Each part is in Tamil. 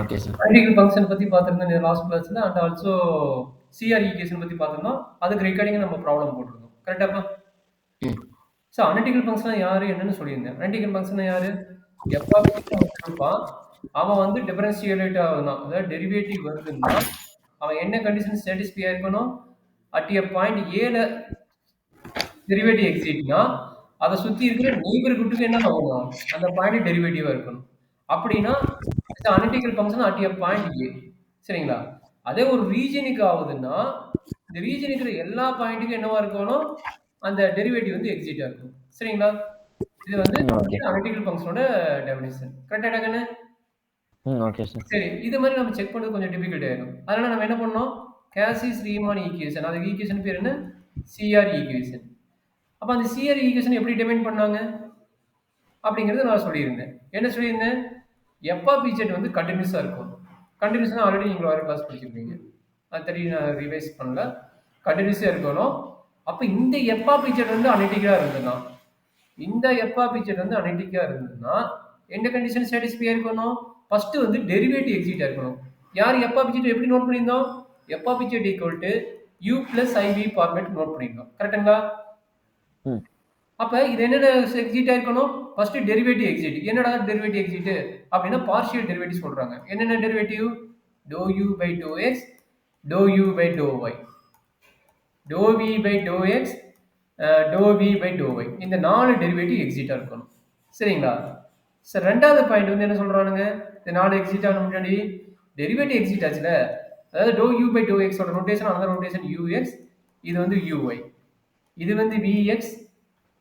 Okay sir. அனலிட்டிக்கல் ஃபங்ஷன் பத்தி பார்த்திருந்தோம் இந்த லாஸ்ட் கிளாஸ்ல. அண்ட் ஆல்சோ சிஆர் ஈக்குவேஷன் பத்தி பார்த்திருந்தோம். அதுக்கு ரெக்கார்டிங்கா நம்ம ப்ராப்ளம் போட்டிருந்தோம். கரெக்டாப்பா? ம். ஸோ அனலிட்டிக்கல் ஃபங்ஷன்னா யாரு? என்னன்னு சொல்லியிருந்தேன். அனலிட்டிக்கல் ஃபங்ஷன்னா யாரு? எஃப் ஆஃப் எக்ஸ்ன்னு ஒருத்தன் இருப்பான். அவன் வந்து டிஃபரன்ஷியேட் ஆகுதான். அதாவது டெரிவேட்டிவ் வருதுன்னா, அவன் என்ன கண்டிஷன் சாட்டிஸ்ஃபை ஆயிருக்கணும்? அட் எ பாயிண்ட் ஏல டெரிவேட்டிவ் எக்ஸிட்னா, அத சுத்தி இருக்கிற நெய்பர்ஹுட்டுக்கு என்ன ஆகணும்? அந்த பாயிண்ட் டெரிவேட்டிவா இருக்கணும். அப்படின்னா, it's analytical function at a point ஏ. சரிங்களா? அதே ஒரு ரீஜியனுக்கு ஆகுதுன்னா, இந்த ரீஜியன் இருக்கிற எல்லா பாயிண்ட்டுக்கும் என்னவா இருக்கணும்? அந்த டெரிவேட்டிவ் வந்து எக்ஸிட்டா இருக்கணும். சரிங்களா? இது வந்து ஓகே. Analytical ஃபங்ஷனோட definition. கரெக்ட்டா கண்ணு? Okay sir. சரி. இது மாரி நம்ம செக் பண்றது கொஞ்சம் டிஃபிகல்ட் ஆயிரும். அதனால நம்ம என்ன பண்ணோம்? Cauchy's Riemann equation. அதுக்கு ஈக்குவேஷன் பேர் என்ன? CR equation. அப்ப அந்த சிஆர் ஈக்குவேஷன் எப்படி டிஃபைன் பண்ணாங்க? அப்படிங்கிறத நான் சொல்லியிருந்தேன். என்ன சொல்லியிருந்தேன்? எஃப் ஆஃப் இசட் வந்து கன்டினியூஸா இருக்கும். கன்டினியூஸ்னா ஆல்ரெடி நீங்க வேற கிளாஸ் படிச்சிருப்பீங்க. அது தெரியும் நான் ரிவைஸ் பண்ணல. கன்டினியூஸா இருக்கணும். அப்ப இந்த எஃப் ஆஃப் இசட் வந்து அனலிட்டிக்கலா இருந்ததுன்னா, இந்த எஃப் ஆஃப் இசட் வந்து அனலிட்டிக்கா இருந்ததுன்னா, எந்த கண்டிஷன் சாட்டிஸ்ஃபை இருக்கணும்? ஃபர்ஸ்ட் வந்து டெரிவேட்டிவ் எக்ஸிட் இருக்கணும். யார் எஃப் ஆஃப் இசட் எப்படி நோட் பண்ணியிருந்தோம்? F of z equal to u plus i v format note பண்ணியிருந்தோம். கரெக்ட்டுங்களா? ம். அப்ப இது என்னென்ன எக்ஸிட் ஆயிருக்கணும்? First derivative exist. என்னடா டெரிவேட்டிவ் எக்ஸிட்? அப்படின்னா பார்ஷியல் டெரிவேட்டிவ் சொல்றாங்க. என்னென்ன derivative? Doe u by to x, doe u by to y, doe v by to x, doe v by to y. இந்த 4 டெரிவேட்டிவ் எக்ஸிட்டா இருக்கணும். சரிங்களா? சார் ரெண்டாவது பாயிண்ட் வந்து என்ன சொல்றானுங்க? இந்த 4 எக்ஸிட் ஆன முன்னாடி டெரிவேட்டிவ் எக்ஸிட் ஆச்சுல. அதாவது டோ u பை டோ எக்ஸோட நோட்டேஷன் அந்த நோட்டேஷன் ux, இது வந்து uy. இது வந்து vx,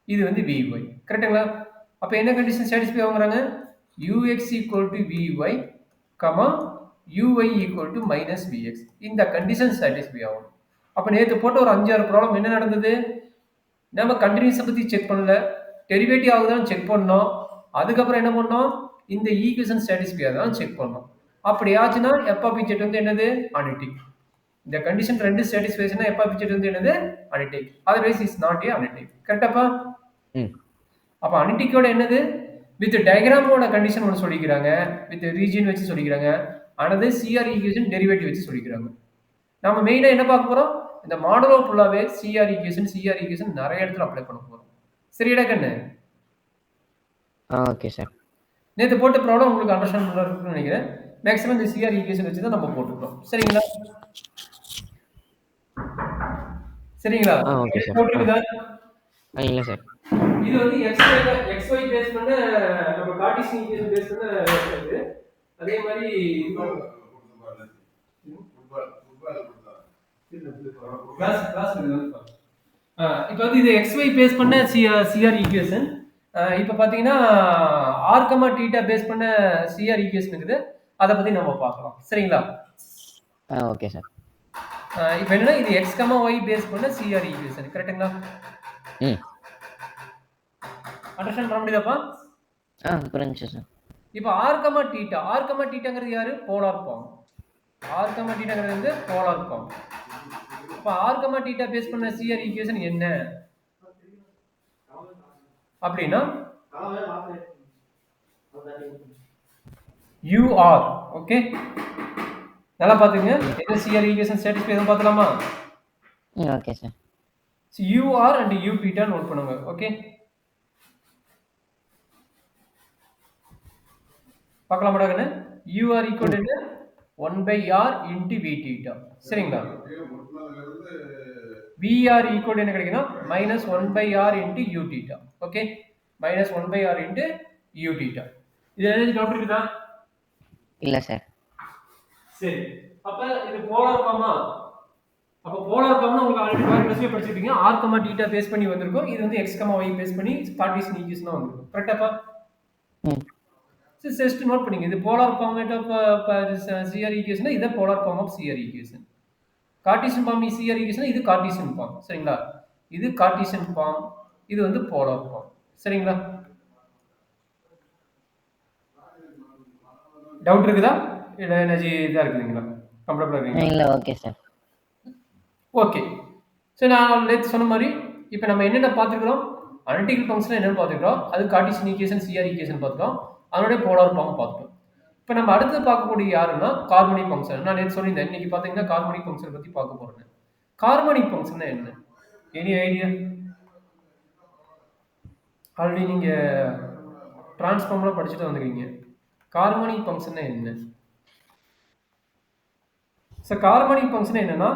இது வந்து vy. கரெக்ட்டுங்களா? அப்ப என்ன கண்டிஷன் சாட்டிஸ்ஃபை ஆகுறாங்க? ux equal to vy, uy equal to minus vx. இந்த கண்டிஷன் சாட்டிஸ்ஃபை ஆகும். அப்ப நேத்து போட்ட ஒரு 5 6 ப்ராப்ளம் என்ன நடந்தது? நம்ம கண்டினியூஸை பத்தி செக் பண்ணல. டெரிவேட்டிவ் ஆகுதான்னு செக் பண்ணோம். அதுக்கப்புறம் என்ன பண்ணோம்? இந்த ஈக்குவேஷன் சாட்டிஸ்ஃபை ஆகுதான்னு செக் பண்ணோம். அப்படி ஆச்சுன்னா எஃப் ஆஃப் இசட் வந்து என்னது? அனலிட்டிக். இந்த கண்டிஷன் ரெண்டு சாட்டிஸ்ஃபேக்ஷனா எஃப் ஆஃப் இசட் வந்து என்னது? Analytic. Otherwise is not a analytic. கரெக்டாப்பா? ம். அப்ப அனலிட்டிக்கோட என்னது? வித் டயகிராமோட கண்டிஷன் ஒன்று சொல்லிக்கிறாங்க. வித் ரீஜியன் வச்சு சொல்லிக்கிறாங்க. ஆனது சிஆர் ஈக்குவேஷன் டெரிவேட்டிவ் வச்சு சொல்லிக்கிறாங்க. நம்ம மெயினா என்ன பார்க்க போறோம்? இந்த மாடலோ ஃபுல்லாவே சிஆர் ஈக்குவேஷன் நிறைய இடத்துல அப்ளை பண்ண போறோம். சரிடா கண்ணு? Okay sir. நேத்து போட்ட ப்ராப்ளம் உங்களுக்கு அண்டர்ஸ்டாண்ட் இருக்குன்னு நினைக்கிறேன். மேக்ஸிமம் இந்த சிஆர் ஈக்குவேஷன் வச்சு தான் நம்ம போட்டுக்கிறோம். சரிங்களா? சரிங்களா? Okay sir. போட்டுருக்குதா? இல்ல சார். இது வந்து xy பேஸ் பண்ண நம்ம கார்ட்டீசியன் ஈக்குவேஷன் பேஸ் பண்ண இருக்குது. அதே மாதிரி இப்போ வந்து இது xy பேஸ் பண்ண சிஆர் ஈக்குவேஷன். இப்போ பார்த்தீங்கன்னா ஆர் கமா தீட்டா பேஸ் பண்ண சிஆர் ஈக்குவேஷன் இருக்குது. அதை பத்தி நம்ம பார்க்கலாம். சரிங்களா? Okay sir. இப்போ என்னன்னா இது x கமா y பேஸ் பண்ண சிஆர் ஈக்குவேஷன். கரெக்ட்டுங்களா? ம். அண்டர்ஸ்டாண்ட் பண்ண முடியுதாப்பா? புரிஞ்சுச்சு சார். இப்போ ஆர் கமா தீட்டாங்கிறது யாரு? Polar form. ஆர் கமா தீட்டாங்கிறது வந்து போலார் ஃபார்ம். அப்ப ஆர் கமா தீட்டா பேஸ் பண்ண சிஆர் ஈக்குவேஷன் என்ன அப்படின்னா யூஆர். ஓகே, நல்லா பாத்துங்க. என்ன சிஆர் ஈக்குவேஷன் சாட்டிஸ்ஃபை எதுவும் பார்க்கலாமா? Okay sir. U r and u theta note பண்ணுங்க. ஓகே, பார்க்கலாமாடா கண்ணு? U r equal to 1/r into v theta. சரிங்களா? vr ஈக்குவல் என்ன கிடைக்குன்னா -1/r into u theta. Okay, -1/r into u theta. இது என்ன டவுட் இருக்குதா? இல்ல சார். சரி, அப்ப இது போலார் ஃபார்மா? அப்ப போலார் ஃபார்ம்னா உங்களுக்கு ஆல்ரெடி பாருங்க கிளாஸ்ல படிச்சிருப்பீங்க. r, θ பேஸ் பண்ணி வந்திருக்கும். இது வந்து x, y பேஸ் பண்ணி கார்ட்டீசியன் ஈக்குவேஷனா வந்திருக்கும். கரெக்ட்டாப்பா? ஜஸ்ட் நோட் பண்ணிங்க. இது polar format of CR equation. இது polar form of CR equation. Cartesian form CR equation, இது கார்ட்டீசியன் ஃபார்ம். சரிங்களா? இது கார்ட்டீசியன் ஃபார்ம், இது வந்து போலார் ஃபார்ம். சரிங்களா? டவுட் இருக்குதா? இல்ல எனர்ஜி இதா இருக்குங்களா? கம்ஃபர்ட்டபிளா இருக்கீங்களா? இல்ல, ஓகே சார். ஓகே, சோ நான் நேத்து சொன்ன மாதிரி இப்போ நம்ம என்னென்ன பார்த்துக்கிறோம்? அனலிட்டிக்கல் ஃபங்க்ஷன் என்னன்னு பார்த்துக்கிறோம். அது கார்ட்டீசியன் ஈக்குவேஷன், சிஆர் ஈக்குவேஷன் பார்த்துட்டோம். அதனுடைய போலார் ஃபார்ம் பார்த்துட்டோம். இப்போ நம்ம அடுத்து பார்க்கக்கூடிய யாருன்னா கார்பனிக் ஃபங்க்ஷன். நான் நேற்று சொல்லியிருந்தேன், இன்னைக்கு பார்த்தீங்கன்னா கார்பனிக் ஃபங்க்ஷன் பற்றி பார்க்க போறேன். கார்பனிக் ஃபங்க்ஷன் என்ன? Any idea? ஆல்ரெடி நீங்க டிரான்ஸ்ஃபார்ம்லாம் படிச்சுட்டு வந்துருக்கீங்க. கார்பனிக் ஃபங்க்ஷன் என்ன? ஸோ கார்பனிக் ஃபங்க்ஷன் என்னன்னா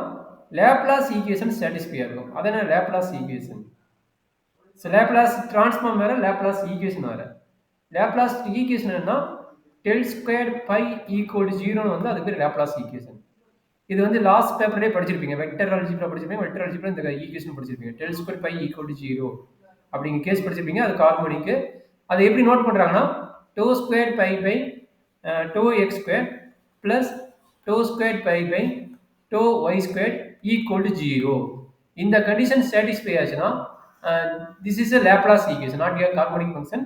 லேப்லாஸ் ஈக்குவேஷன் சாட்டிஸ்ஃபை ஆகும். அது என்ன Laplace equation? So Laplace transform வேற, லேப்லாஸ் ஈக்குவேஷன் வேற. லேப்லாஸ் ஈக்குவேஷன் என்னன்னா del square by equal to 0ன்னு வந்து அது பேர் லேப்லாஸ் ஈக்குவேஷன். இது வந்து லாஸ்ட் பேப்பர்லேயே படிச்சிருப்பீங்க, வெக்டர் அல்ஜிப்ரா படிச்சிருப்பீங்க. வெக்டர் அல்ஜிப்ரா இந்த ஈக்குவேஷன் படிச்சிருப்பீங்க. Del square by equal to 0 அப்படிங்கிற கேஸ் படிச்சிருப்பீங்க. அது கார்பனிக்கு. அதை எப்படி நோட் பண்ணுறாங்கன்னா doe square by by to x square plus to square by by to y square equal to 0. இந்த கண்டிஷன் சாட்டிஸ்ஃபை ஆச்சுன்னா this is a Laplace equation, not a harmonic function.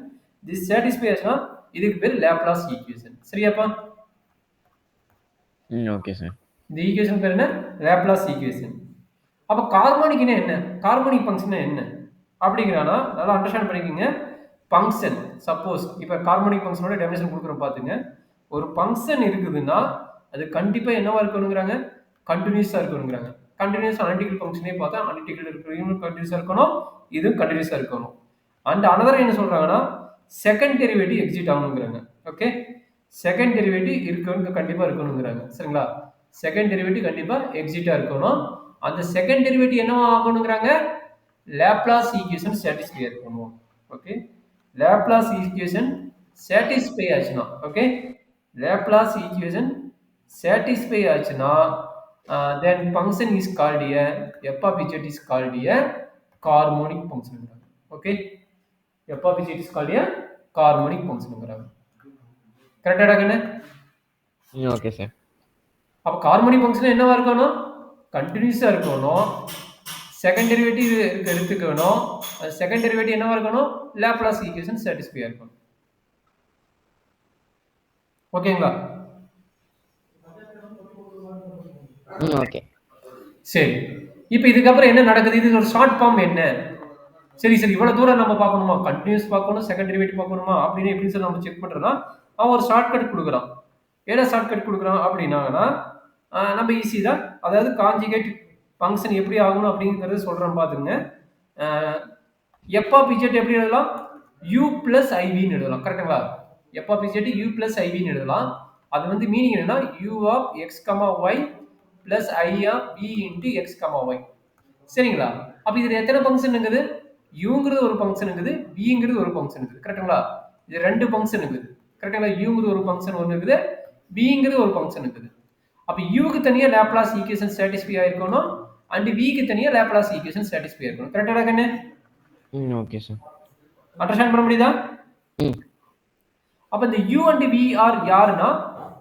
This satisfy ஆச்சுன்னா இதுக்கு பேர் லேப்லாஸ் ஈக்குவேஷன். சரியாப்பா? Okay sir. இந்த ஈக்குவேஷன் பேர் என்ன? Laplace equation. அப்போ கார்பனிக்னா என்ன? கார்பனிக் ஃபங்க்ஷன் என்ன அப்படிங்கிறானா நல்லா அண்டர்ஸ்டாண்ட் பண்ணிக்கோங்க. ஃபங்க்ஷன் சப்போஸ் இப்போ கார்பனிக் ஃபங்க்ஷனோட டெஃபினேஷன் கொடுக்குறோம் பார்த்துங்க. ஒரு ஃபங்க்ஷன் இருக்குதுன்னா அது கண்டிப்பாக என்னவா இருக்கணுங்கிறாங்க? கண்டினியூஸாக இருக்கணுங்கிறாங்க. கண்டினியூஸ் அனலிட்டிக்கல் ஃபங்க்ஷனே பார்த்தா அனலிட்டிக்கல் இருக்கிற கண்டினியூஸாக இருக்கணும், இதுவும் கண்டினியூஸாக இருக்கணும். அண்ட் அனதர் என்ன சொல்கிறாங்கன்னா செகண்ட் டெரிவேட்டிவ் எக்ஸிட் ஆகணுங்கிறாங்க. ஓகே, செகண்ட் டெரிவேட்டிவ் இருக்கணும், கண்டிப்பாக இருக்கணுங்கிறாங்க. சரிங்களா? செகண்ட் டெரிவேட்டிவ் கண்டிப்பாக எக்ஸிட்டாக இருக்கணும். அந்த செகண்ட் டெரிவேட்டிவ் என்னவா ஆகணுங்கிறாங்க? லேப்லாஸ் ஈக்குவேஷன் சாட்டிஸ்ஃபை இருக்கணும். ஓகே, லேப்லாஸ் ஈக்குவேஷன் சாட்டிஸ்ஃபை ஆச்சுன்னா, ஓகே, லேப்லாஸ் ஈக்குவேஷன் சாட்டிஸ்ஃபை ஆச்சுன்னா then function is called a f of z is called a harmonic ஃபங்க்ஷன்ங்கிறாங்க. Okay, f of z is called a harmonic ஃபங்க்ஷன்ங்கிறாங்க. கரெக்டாடா கண்ணு? Okay sir. அப்போ கார்பனிக் ஃபங்க்ஷன் என்னவா இருக்கணும்? கண்டினியூஸாக இருக்கணும். செகண்ட் டெரிவேட்டிவ் எடுத்துக்கணும். செகண்ட் டெரிவேட்டிவ் என்னவா இருக்கணும்? லேப்லாஸ் ஈக்குவேஷன் சாட்டிஸ்ஃபை இருக்கணும். ஓகேங்களா? ஓகே. சரி, இப்போ இதுக்கப்புறம் என்ன நடக்குது? இது ஒரு ஷார்ட் ஃபார்ம் என்ன? சரி சரி, இவ்வளோ தூரம் நம்ம பார்க்கணுமா? கண்டினியூஸ் பார்க்கணும், செகண்ட் டெரிவேட்டிவ் பார்க்கணுமா அப்படின்னு எப்படி சொல்லி நம்ம செக் பண்ணுறோம்னா அவன் ஒரு ஷார்ட்கட் கொடுக்குறான். என்ன ஷார்ட்கட் கொடுக்குறான் அப்படின்னாங்கன்னா நம்ம ஈஸி தான். அதாவது காஞ்சிகேட் ஃபங்க்ஷன் எப்படி ஆகணும் அப்படிங்கிறத சொல்கிறோம் பார்த்துங்க. எஃப் ஆஃப் இஜெட் எப்படி எழுதலாம்? யூ பிளஸ் ஐவின்னு எழுதலாம். கரெக்டுங்களா? F of z u plus ஐவின்னு எழுதலாம். அது வந்து மீனிங் என்னன்னா u of x comma y plus i of v into x comma y. சரிங்களா? அப்போ இதில் எத்தனை ஃபங்க்ஷன் இருக்குது? யூங்கிறது ஒரு ஃபங்க்ஷன் இருக்குது, விங்கிறது ஒரு ஃபங்க்ஷன் இருக்குது. கரெக்டுங்களா? இது ரெண்டு ஃபங்க்ஷன் இருக்குது. கரெக்டுங்களா? யூங்கிறது ஒரு ஃபங்க்ஷன் ஒன்று இருக்குது, விங்கிறது ஒரு ஃபங்க்ஷன் இருக்குது. அப்போ யூக்கு தனியாக லேப்லாஸ் ஈக்குவேஷன் சாட்டிஸ்ஃபை ஆயிருக்கணும், அண்ட் விக்கு தனியாக லேப்லாஸ் ஈக்குவேஷன் சாட்டிஸ்ஃபை ஆயிருக்கணும். கரெக்டாடா கண்ணு? Okay sir. அண்டர்ஸ்டாண்ட் பண்ண முடியுதா? அப்போ இந்த யூ அண்ட் வி ஆர் யாருன்னா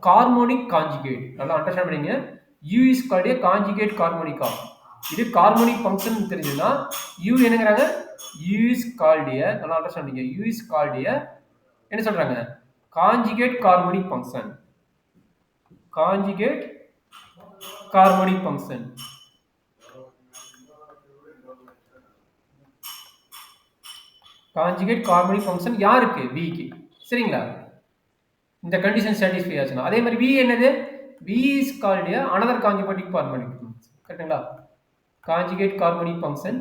கார்மோனிக் காஞ்சுகேட். நல்லா அண்டர்ஸ்டாண்ட் பண்ணீங்க. U is called a conjugate harmonic ஆகும். இது கார்மோனிக் ஃபங்க்ஷன் தெரிஞ்சதுன்னா யூ என்னங்கிறாங்க? யூ இஸ் கால்ட் ஏ, நல்லா அண்டர்ஸ்டாண்ட் பண்ணீங்க, யூ இஸ் கால்ட் ஏ என்ன சொல்றாங்க? Conjugate harmonic function. Conjugate harmonic function. Conjugate harmonic function யாருக்கு? விக்கு. சரிங்களா? இந்த கண்டிஷன் சாட்டிஸ்ஃபை ஆச்சுன்னா. அதே மாதிரி வி என்னது? V is called a another conjugate harmonic function. கரெக்ட்டுங்களா? Conjugate harmonic function.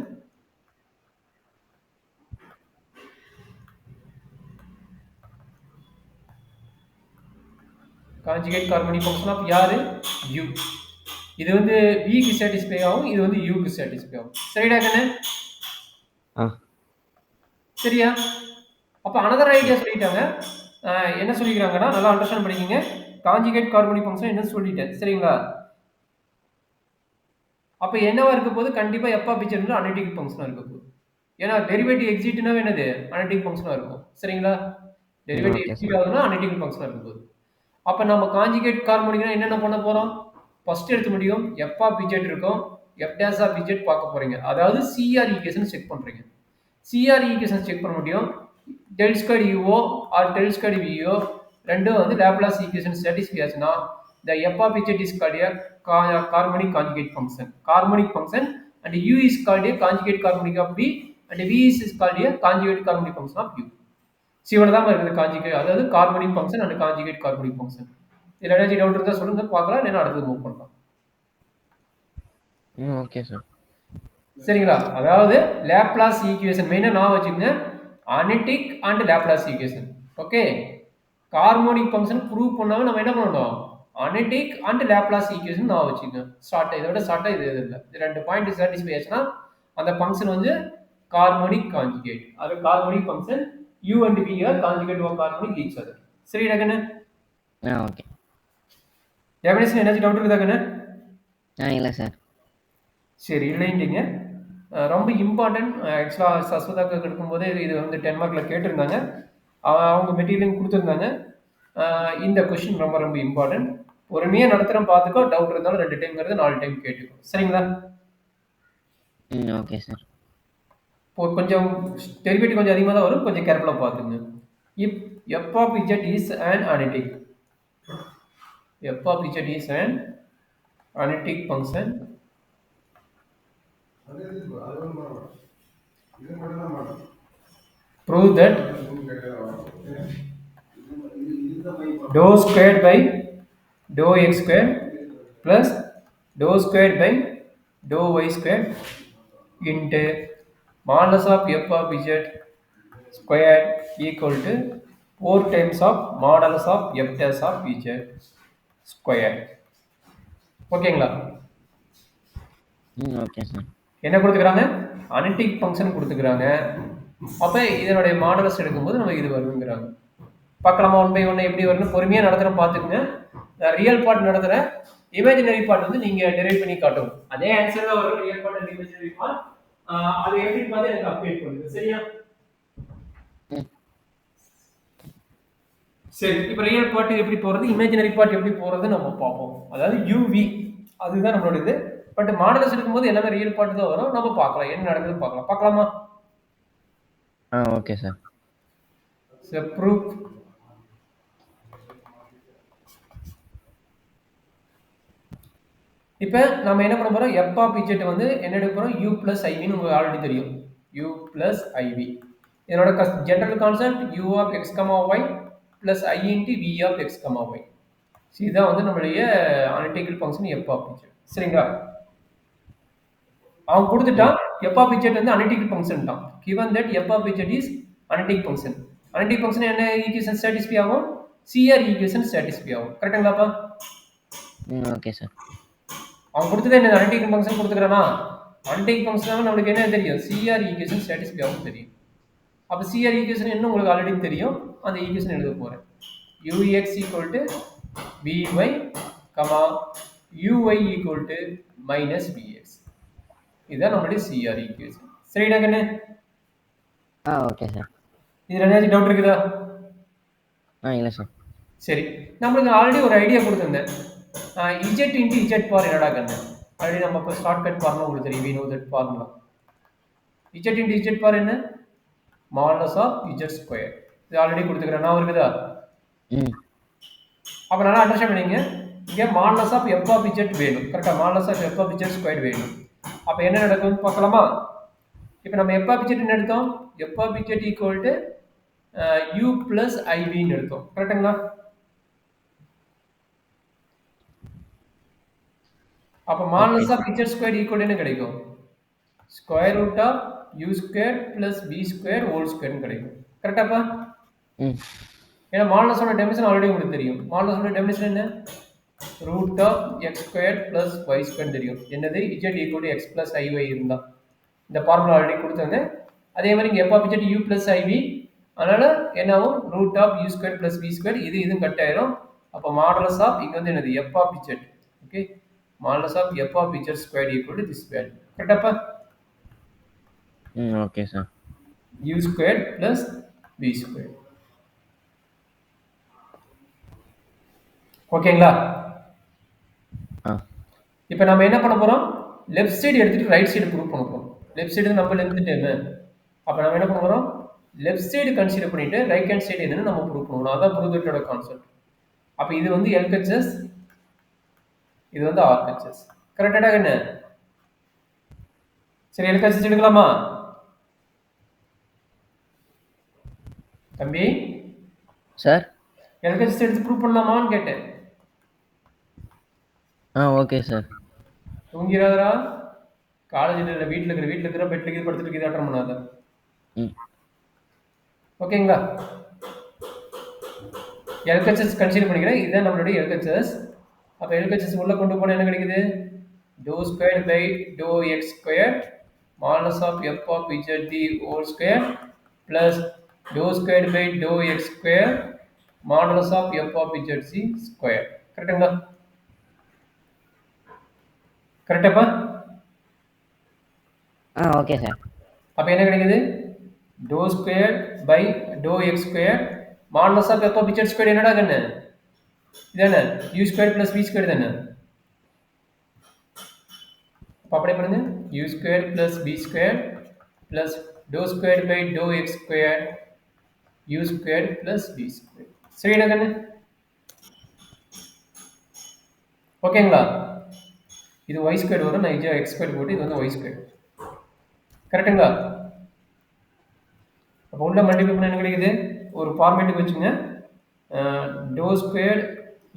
Conjugate harmonic function of யாரு? யூ. இது வந்து விக்கு சாட்டிஸ்ஃபை ஆகும், இது வந்து யூக்கு சாட்டிஸ்ஃபை ஆகும். சரிடா கண்ணு? சரியா? அப்போ அனதர் ஐடியா சொல்லிட்டாங்க. என்ன சொல்லிக்கிறாங்கன்னா நல்லா அண்டர்ஸ்டாண்ட் பண்ணிக்கோங்க. காஞ்சுகேட் கார்பனிக் ஃபங்க்ஷன் என்ன சொல்லிட்டேன். சரிங்களா? அப்போ என்னவா இருக்க போது? கண்டிப்பாக எஃப் ஆஃப் இஜெட் அனலிட்டிக்கல் ஃபங்க்ஷனாக இருக்க போகுது. ஏன்னா டெரிவேட்டிவ் எக்ஸிட்னா என்னது? அனலிட்டிக்கல் ஃபங்க்ஷனாக இருக்கும். சரிங்களா? டெரிவேட்டிவ் எக்ஸிட் ஆகுதுன்னா அனலிட்டிக்கல் ஃபங்க்ஷனாக இருக்க போகுது. அப்போ நம்ம காஞ்சுகேட் கார்பனிக்னா என்னென்ன பண்ண போகிறோம்? ஃபர்ஸ்ட் எடுத்து முடியும் எஃப் ஆஃப் இஜெட் இருக்கும், எஃப் டேஷ் ஆஃப் இஜெட் பார்க்க போறீங்க. அதாவது சிஆர் ஈக்குவேஷன் செக் பண்றீங்க. சிஆர் ஈக்குவேஷன் செக் பண்ண முடியும். Del square u o or del square v o ரெண்டும் வந்து லேப்லாஸ் ஈக்குவேஷன் சாட்டிஸ்ஃபை ஆச்சுன்னா the f of z is called a harmonic conjugate function. Harmonic function and u is called a conjugate harmonic of v and v is called a conjugate harmonic function of u. இவ்வளவு தான் இருக்குது கான்ஜுகேட், அதாவது carbonic function and conjugate carbonic function. இதுல ஏதாச்சும் டவுட் இருந்தா சொல்லுங்க பார்க்கலாம், இல்லைன்னா அடுத்தது மூவ் பண்ணலாம். Okay sir. சரிங்களா? அதாவது லேப்லாஸ் ஈக்குவேஷன் மெயினா நான் வச்சுக்கோங்க, analytic and Laplace equation. Okay, harmonic function prove பண்ணாம நம்ம என்ன பண்ணணும், அனலிட்டிக் அண்ட் லேப்லாஸ் ஈக்குவேஷன் நான் வச்சுக்கோங்க. ஸ்டார்ட் இதோட ஸ்டார்ட் இது எது இல்லை, இது ரெண்டு பாயிண்ட் சாட்டிஸ்ஃபை ஆச்சுன்னா அந்த ஃபங்க்ஷன் வந்து ஹார்மோனிக் கான்ஜுகேட். அது harmonic function u and v are conjugate of harmonic each other. சரி கண்ணு? ஓகே. டெஃபினிஷன் ஏதாச்சும் டவுட் இருக்குதா கண்ணு? இல்லை சார். சரி, இல்லைன்றீங்க. ரொம்ப இம்பார்ட்டன்ட். ஆக்சுவலாக சஸ்வதாக்கு எடுக்கும்போது இது வந்து 10 மார்க்கில் கேட்டிருந்தாங்க, அவங்க மெட்டீரியல் கொடுத்துருந்தாங்க. இந்த கொஷின் ரொம்ப ரொம்ப இம்பார்ட்டன்ட். பொறுமையாக நடத்துகிறோம், பார்த்துக்கோ. டவுட் இருந்தாலும் 2 டைம்ங்கிறது 4 டைம் கேட்டுக்கோ. சரிங்களா? Okay sir. இப்போ கொஞ்சம் டெரிவேட்டிவ் கொஞ்சம் அதிகமாக தான் வரும், கொஞ்சம் கேர்ஃபுல்லாக பார்த்துங்க. இப் f of z is an analytic, f of z is an analytic function, prove that dou squared by dou x squared plus dou squared by dou y squared into modulus of f of z squared equal to 4 times of modulus of f dash of z squared. ஓகேங்களா? Okay sir. என்ன கொடுத்துக்கிறாங்க, அனலிட்டிக் ஃபங்க்ஷன் கொடுத்துக்கிறாங்க. அப்போ இதனுடைய மாடலஸ் எடுக்கும்போது நம்ம இது வருங்கிறாங்க. பார்க்கலாமா? 1 by 1 எப்படி வரும்னு பொறுமையாக நடத்துகிறோம், பார்த்துக்குங்க. ரியல் பார்ட் நடத்துகிறேன், இமேஜினரி பார்ட் வந்து நீங்கள் டெரைவ் பண்ணி காட்டணும். அதே ஆன்சர் தான் வரும், real part and imaginary part. அது எப்படின்னு பார்த்து எனக்கு அப்டேட் பண்ணுங்க. சரியா? சரி, இப்போ ரியல் பார்ட் எப்படி போகிறது, இமேஜினரி பார்ட் எப்படி போகிறது நம்ம பார்ப்போம். அதாவது யூவி அதுதான் நம்மளோட இது. பட் மாடலஸ் இருக்கும்போது எல்லாமே ரியல் பார்ட் தான் வரும், நம்ம பார்க்கலாம் என்ன நடக்குதுன்னு பார்க்கலாம். பார்க்கலாமா? Okay sir. ப்ரூஃப். இப்போ நம்ம என்ன பண்ண போறோம், f of z வந்து என்ன எடுக்க போறோம், u plus iv ன்னு உங்களுக்கு ஆல்ரெடி தெரியும். u plus iv இதனோட general concept u of x, y plus i into v of x, y. இதுதான் வந்து நம்மளுடைய analytical function f of z. சரிங்களா? அவன் கொடுத்துட்டான் f of z வந்து அனலிட்டிக்கல் ஃபங்க்ஷன் தான். given that f of z is analytic function. Analytic function என்ன ஈக்குவேஷன் சாட்டிஸ்ஃபை ஆகும், CR ஈக்குவேஷன் சாட்டிஸ்ஃபை ஆகும். கரெக்ட்டுங்களாப்பா? Okay sir. அவன் கொடுத்தது என்ன, அனலிட்டிக் ஃபங்க்ஷன் கொடுத்துக்கிறானா, அனலிட்டிக் ஃபங்க்ஷன் நம்மளுக்கு என்ன தெரியும், CR ஈக்குவேஷன் சாட்டிஸ்ஃபை ஆகும் தெரியும். அப்போ CR ஈக்குவேஷன் என்ன உங்களுக்கு ஆல்ரெடி தெரியும், அந்த ஈக்குவேஷன் எழுத போறேன். ux equal to vy, uy equal to minus vx. இதுதான் நம்மளுடைய CR ஈக்குவேஷன். சரிடா கண்ணு? Okay sir. இதுல ஏதாச்சும் டவுட் இருக்குதா? இல்லை சார். சரி, நம்மளுக்கு ஆல்ரெடி ஒரு ஐடியா கொடுத்துருந்தேன். z into z பார் என்னடா கண்ணு, ஆல்ரெடி நம்ம இப்போ ஷார்ட்கட் ஃபார்முலா உங்களுக்கு தெரியும், we know that formula. z into z பார் என்ன, modulus of z square. இது ஆல்ரெடி கொடுத்துக்கிறேன், நான் இருக்குதா? அப்போ நல்லா அண்டர்ஸ்டாண்ட் பண்ணிங்க. இங்கே modulus of f of z வேணும், கரெக்டாக modulus of f of z square வேணும். அப்போ என்ன நடக்கும்னு பார்க்கலாமா? இப்போ நம்ம f of z என்ன எடுத்தோம், f of z equal to u plus iv ன்னு எடுத்தோம். கரெக்டுங்களா? அப்போ modulus of z square equal என்ன கிடைக்கும், square root of u square plus v square whole square ன்னு கிடைக்கும். கரெக்டாப்பா? ஏன்னா மாடலஸோட டெஃபினிஷன் ஆல்ரெடி உங்களுக்கு தெரியும். மாடலஸோட டெஃபினிஷன் என்ன, root of x square plus y square தெரியும். என்னது, z equal to x plus i y இருந்தால் இந்த ஃபார்முலா ஆல்ரெடி கொடுத்தாங்க. அதே மாதிரி இங்கே f of z u plus i v, அதனால என்ன ஆகும், root of u square plus v square, இதுவும் கட் ஆயிரும். அப்போ மாடலஸ் ஆஃப் இங்கே வந்து என்னது, f of z. Okay, modulus of f of z square equal to this value. கரெக்டாப்பா? Okay sir. U square plus v square. ஓகேங்களா? இப்போ நம்ம என்ன பண்ண போறோம், லெஃப்ட் சைடு எடுத்துட்டு ரைட் சைடு ப்ரூவ் பண்ண போறோம். லெஃப்ட் சைடு நம்ம லென்த் டைம், அப்போ நம்ம என்ன பண்ண போறோம், லெஃப்ட் சைடு கன்சிடர் பண்ணிட்டு ரைட் ஹேண்ட் சைடு என்னன்னு நம்ம ப்ரூவ் பண்ணணும். அதான் ப்ரூவ் கான்செப்ட். அப்போ இது வந்து எல்ஹெச்எஸ், இது வந்து ஆர்ஹெச்எஸ். கரெக்டாக என்ன? சரி, எல்ஹெச்எஸ் எடுக்கலாமா? தம்பி சார் எல்ஹெச்எஸ் எடுத்து ப்ரூவ் பண்ணலாமான்னு கேட்டேன். Okay sir. தூங்கிறாதரா, காலேஜில் இல்லை, வீட்டில் இருக்கிற பெட்டில் படுத்துட்டு அட்டன் பண்ணாத. ம் ஓகேங்களா? எல்ஹெச்எஸ் கன்சிடர் பண்ணிக்கிறேன். இதுதான் நம்மளுடைய எல்ஹெச்எஸ். அப்போ எல்ஹெச்எஸ் உள்ள கொண்டு போனால் என்ன கிடைக்குது? Doe square by to x square modulus of f of z the whole square plus to square by to x square modulus of f of z c square. கரெக்டுங்களா? கரெக்டாப்பா? Okay sir. அப்போ என்ன கிடைக்குது? Doe square by to x square modulus of f of z square என்னடா கண்ணு? இதானே u square plus v square தானே? அப்போ அப்படியே பண்ணுங்க. U square plus B square plus to square by to x square u square plus B square. சரிடா கண்ணு? ஓகேங்களா? இது ஒய் ஸ்கொயர் வரும், நான் இது எக்ஸ் ஸ்கொயர் போட்டு இது வந்து ஒய் ஸ்கொயர். கரெக்டுங்களா? அப்போ உள்ள மல்டிபிள் பண்ண என்ன கிடைக்குது? ஒரு ஃபார்மேட்டுக்கு வச்சுங்க. Dou square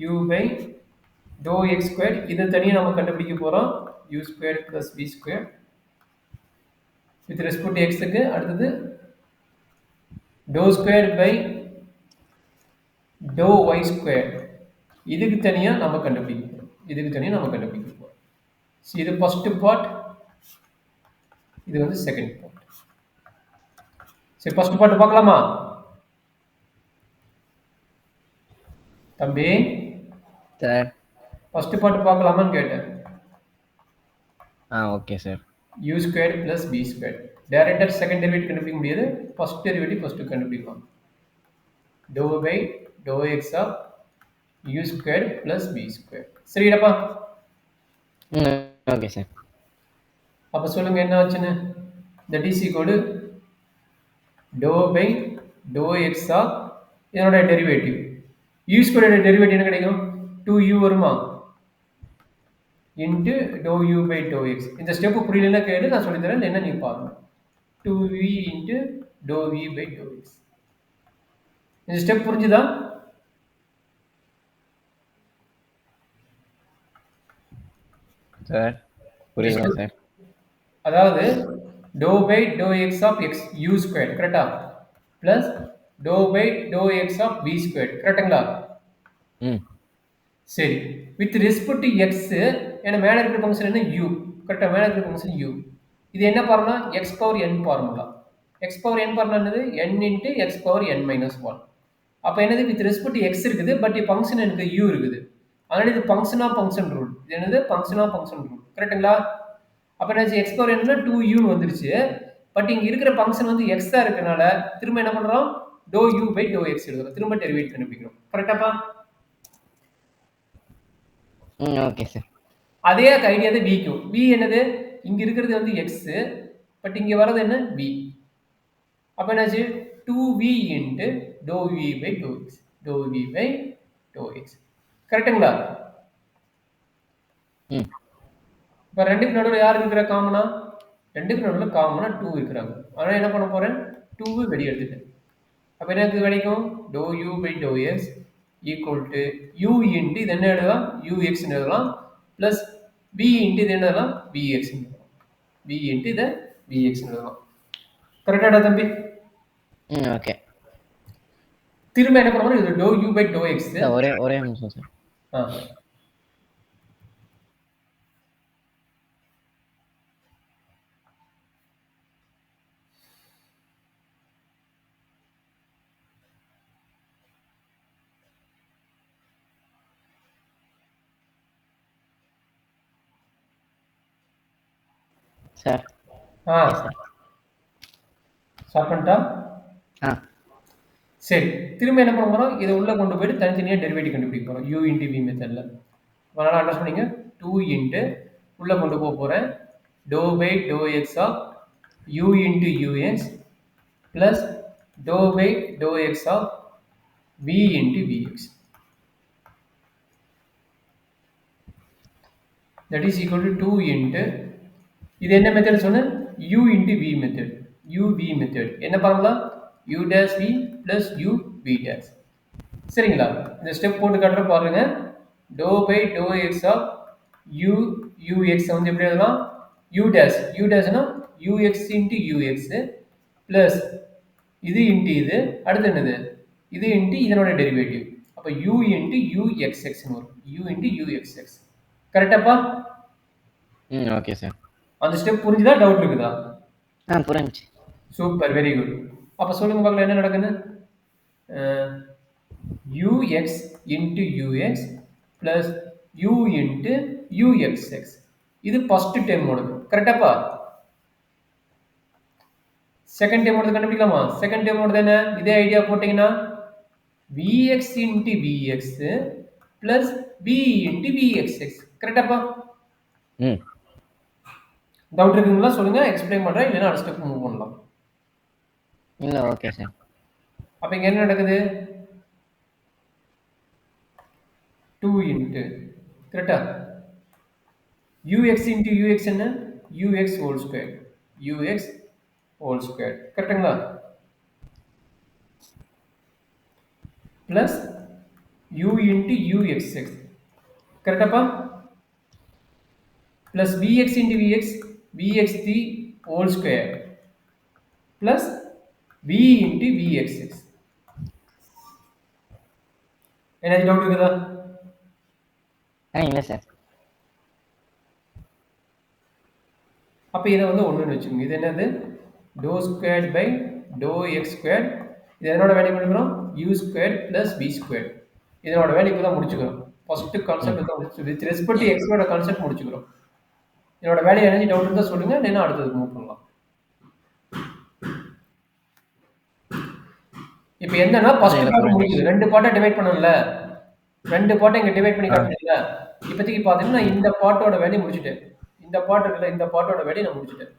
u by to x square, இதை தனியாக நம்ம கண்டுபிடிக்க போகிறோம். U square plus B square with respect to எக்ஸுக்கு. அடுத்தது dou square by to y square, இதுக்கு தனியாக நம்ம கண்டுபிடிக்க போகிறோம். இது ஃபர்ஸ்ட் பார்ட், இது வந்து செகண்ட் பார்ட். சரி, ஃபர்ஸ்ட் பார்ட் பார்க்கலாமா தம்பி? சார் ஃபர்ஸ்ட் பார்ட் பார்க்கலாமான்னு கேட்டேன். Okay sir. U square plus B square. டைரக்டாக செகண்ட் டெரிவேட்டிவ் கண்டுபிடிக்க முடியாது, ஃபர்ஸ்ட் டெரிவேட்டிவ் ஃபர்ஸ்ட் கண்டுபிடிக்கலாம். Doe by to x of u square plus B square. சரிடாப்பா? Okay sir. அப்போ சொல்லுங்க என்ன ஆச்சுன்னு. That is equal to doe by to x of இதனோட டெரிவேட்டிவ் யூ ஸ்கொயரோட டெரிவேட்டிவ் என்ன கிடைக்கும்? 2u வருமா into doe u by to x. இந்த ஸ்டெப்பு புரியலன்னா கேட்டு நான் சொல்லித்தரேன், என்ன நீ பாருங்க. 2v into to v by to x. இந்த ஸ்டெப் புரிஞ்சுதா? சார் புரியுதா சார்? அதாவது doe by to x of x u square கரெக்டா plus doe by to x of v square. கரெக்டுங்களா? சரி, வித் ரெஸ்பெக்ட் டு எக்ஸ், ஏன்னா மேலே இருக்கிற ஃபங்க்ஷன் என்ன? யூ. கரெக்டாக? மேலே இருக்கிற ஃபங்க்ஷன் யூ. இது என்ன formula? X power n formula. X power n formula என்னது? N into x power n minus one. அப்போ என்னது? வித் ரெஸ்பெக்ட் டு எக்ஸ் இருக்குது, பட் ஃபங்க்ஷன் எனக்கு யூ இருக்குது. அதனால இது ஃபங்க்ஷன் ஆஃப் ஃபங்க்ஷன் ரூல். இது என்னது? Function of function rule. கரெக்டுங்களா? அப்போ என்ன எக்ஸ் பவர் என்னன்னா 2u வந்துருச்சு, பட் இங்கே இருக்கிற ஃபங்க்ஷன் வந்து எக்ஸ் தான் இருக்கனால திரும்ப என்ன பண்ணுறோம்? Doe u by to x எழுதுறோம். திரும்ப டெரிவேட் கண்டுபிடிக்கிறோம். கரெக்டாப்பா? Okay sir. அதே ஐடியா தான் விக்கும். வி என்னது? இங்க இருக்கிறது வந்து எக்ஸ், பட் இங்க வர்றது என்ன? வி. அப்ப என்னாச்சு? 2v into to v by to x. Dou v by to x. கரெக்டுங்களா? இப்போ ரெண்டுக்கு நடுவில் யார் இருக்கிற காமனா? ரெண்டுக்கு நடுவில் காமனா 2 இருக்கிறாங்க. அதனால என்ன பண்ண போறேன்? 2 வெளியே எடுத்துட்டேன். அப்போ என்ன கிடைக்கும்? Dou u by to x equal to u into இது என்ன எழுதலாம்? யூஎக்ஸ் எழுதலாம் பிளஸ் பி இன்ட்டு இது என்ன எழுதலாம்? பிஎக்ஸ் எழுதலாம். பி இன்ட்டு இதை பிஎக்ஸ் எழுதலாம். கரெக்டாடா தம்பி? ஓகே. திரும்ப என்ன பண்ணுவோம்? இது dou u by to x. ஒரே நிமிஷம் சார். சார் ஸ்டார்ட் பண்ணிட்டா? சரி, திரும்ப என்ன பண்ண போறோம்? இதை உள்ள கொண்டு போயிட்டு தனித்தனியாக டெரிவேட்டிவ் கண்டுபிடிக்க போறோம் யூ இன்ட்டு வி மெத்தடில். அதனால அண்டர்ஸ்டாண்ட் பண்ணிங்க. 2 இன்ட்டு உள்ள கொண்டு போக போறேன் doe by to x of u into u x plus doe by to x of v into v x. That is equal to 2 into இது என்ன மெத்தட் சொன்னேன்? u into v method. U v method என்ன formula? u dash v plus u v dash. சரிங்களா? இந்த ஸ்டெப் போட்டு காட்டுற பாருங்க. dou by dou x of u ux வந்து எப்படி எழுதலாம்? u dash னா ux into ux plus இது into இது அடுத்து என்னது? இது into இதனோட டெரிவேட்டிவ். அப்ப u into uxx னு வரும். u into uxx. கரெக்டாப்பா? Okay sir. அந்த ஸ்டெப் புரிஞ்சுதா? டவுட் இருக்குதா? புரிஞ்சுச்சு. Super, very good. அப்ப சொல்லுங்க பார்க்கலாம் என்ன நடக்குது? ux into ux plus u into uxx. இது ஃபர்ஸ்ட் டேர்ம் ஓடுது. கரெக்டாப்பா? செகண்ட் டேர்ம் ஓடுது கண்டுபிடிக்கலாமா? செகண்ட் டேர்ம் ஓடுது என்ன? இதே ஐடியா போட்டீங்கன்னா vx into vx plus v into vxx. கரெக்டாப்பா? டவுட் இருக்குங்களா? சொல்லுங்க, எக்ஸ்பிளைன் பண்றேன். இல்லைன்னா அடுத்த ஸ்டெப் மூவ் பண்ணலாம். இல்ல, ஓகே சார். அப்ப இங்க என்ன நடக்குது? 2 into கரெக்டா? ux into ux என்ன? ux whole square. ux whole square. கரெக்ட்டுங்களா? plus u into uxx. கரெக்டாப்பா? plus vx into vxt whole square plus v into vxx. என்ன டவுட் இருக்குதா? இல்ல சார். அப்ப இதை வந்து ஒண்ணுன்னு வச்சுக்கோங்க. இது என்னது? dou squared by dou x squared. இது என்னோட வேல்யூ பண்ணிக்கிறோம்? u squared plus v squared. இதனோட வேல்யூ இப்பதான் முடிச்சுக்கிறோம். ஃபர்ஸ்ட் கான்செப்ட் தான் முடிச்சு. வித் ரெஸ்பெக்ட் டு x ஓட கான்செப்ட் முடிச்சுக்கிறோம். இதனோட வேல்யூ என்ன டவுட் இருந்தா சொல்லுங்க, இல்லைன்னா அடுத்தது மூவ் பண்ணலாம். இப்போ என்னன்னா ஃபர்ஸ்ட் பார்ட் முடிக்குது. ரெண்டு பார்ட்டா டிவைட் பண்ணனும்ல. ரெண்டு பார்ட்டை இங்க டிவைட் பண்ணி காட்டுறீங்களா? இப்போதைக்கு பாத்தீங்கன்னா இந்த பார்ட்டோட வேல்யூ முடிச்சிட்டேன். இந்த பார்ட் இருக்குல்ல, இந்த பார்ட்டோட வேல்யூ நான் முடிச்சிட்டேன்.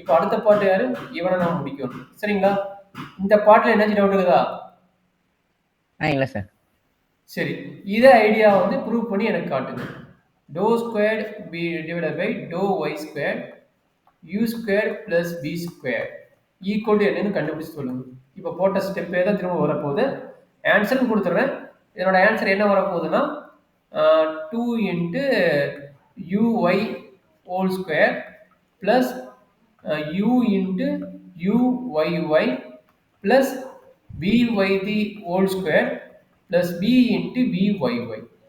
இப்போ அடுத்த பார்ட் யாரு? இவனை நான் முடிக்கணும். சரிங்களா? இந்த பார்ட்ல என்ன டவுட் இருக்குதா? இல்ல சார். சரி, இதே ஐடியா வந்து ப்ரூவ் பண்ணி எனக்கு காட்டுங்க. dou squared b divided by dou y squared u squared plus v squared equal to என்னன்னு கண்டுபிடிச்சு சொல்லுங்க. இப்போ போட்ட ஸ்டெப்பே தான் திரும்ப வரப்போகுது. ஆன்சரும் கொடுத்துட்றேன். இதனோட ஆன்சர் என்ன வரப்போகுதுன்னா 2 into uy whole square plus u into uyy plus vy the whole square plus v into vyy.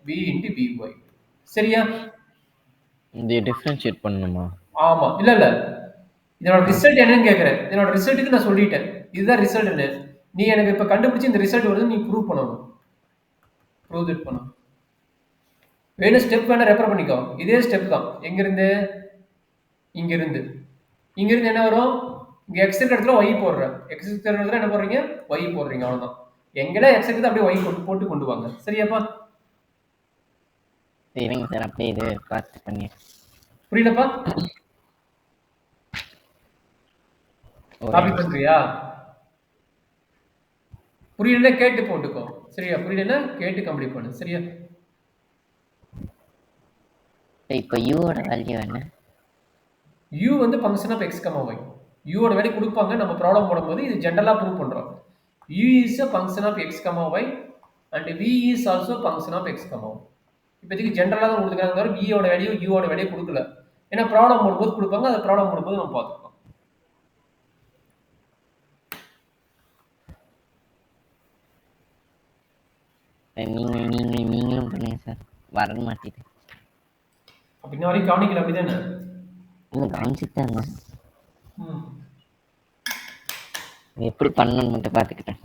v into vy. சரியா? இது டிஃபரன்ஷியேட் பண்ணணுமா? ஆமா. இல்ல இதனோட ரிசல்ட் என்னன்னு கேக்குறேன். இதனோட ரிசல்ட்டுக்கு நான் சொல்லிட்டேன். இதுதான் ரிசல்ட்னு. நீ எனக்கு இப்ப கண்டுபிடிச்சு இந்த ரிசல்ட் வருது நீ ப்ரூவ் பண்ணணும். ப்ரூவ் இட் பண்ணணும். வேணும் ஸ்டெப் வேணா ரெஃபர் பண்ணிக்கோ. இதே ஸ்டெப் தான். எங்க இருந்து? இங்க இருந்து. இங்க இருந்து என்ன வரும்? இங்க x இருக்கிற இடத்துல y போடுற. x இருக்கிற இடத்துல என்ன போடுறீங்க? y போடுறீங்க, அவ்வளவுதான். எங்கெல்லாம் x இருக்குது அப்படியே y போட்டு கொண்டு வாங்க. சரியாப்பா? சரிங்க சார், அப்படியே இது பார்த்து பண்ணி. புரியலப்பா? காப்பி பண்றியா? புரியலன்னா கேட்டு போட்டுக்கோ. சரியா? புரியலன்னா கேட்டு கம்ப்ளீட் பண்ணு. சரியா? இப்போ u ஓட வேல்யூ என்ன? u வந்து function of x, y. u ஓட வேல்யூ கொடுப்பாங்க. நம்ம ப்ராப்ளம் போடும்போது இது ஜெனரலா ப்ரூவ் பண்றோம். u is a function of x, y and v is also function of x, y. இப்போதைக்கு ஜெனரலா தான் கொடுத்துருக்காங்க, தவிர v ஓட வேல்யூ u ஓட வேல்யூ கொடுக்கல. ஏன்னா ப்ராப்ளம் போடும்போது கொடுப்பாங்க. அந்த ப்ராப்ளம் போடும்போது நம்ம பார்த்துக்கலாம். நீங்களும் பண்ணுங்க சார். வர மாட்டேது. இன்ன வரைக்கும் கவனிக்கல, அப்படிதானே? இல்லை, கவனிச்சுட்டாங்க. எப்படி பண்ணணும்னு மட்டும் பார்த்துக்கிட்டேன்.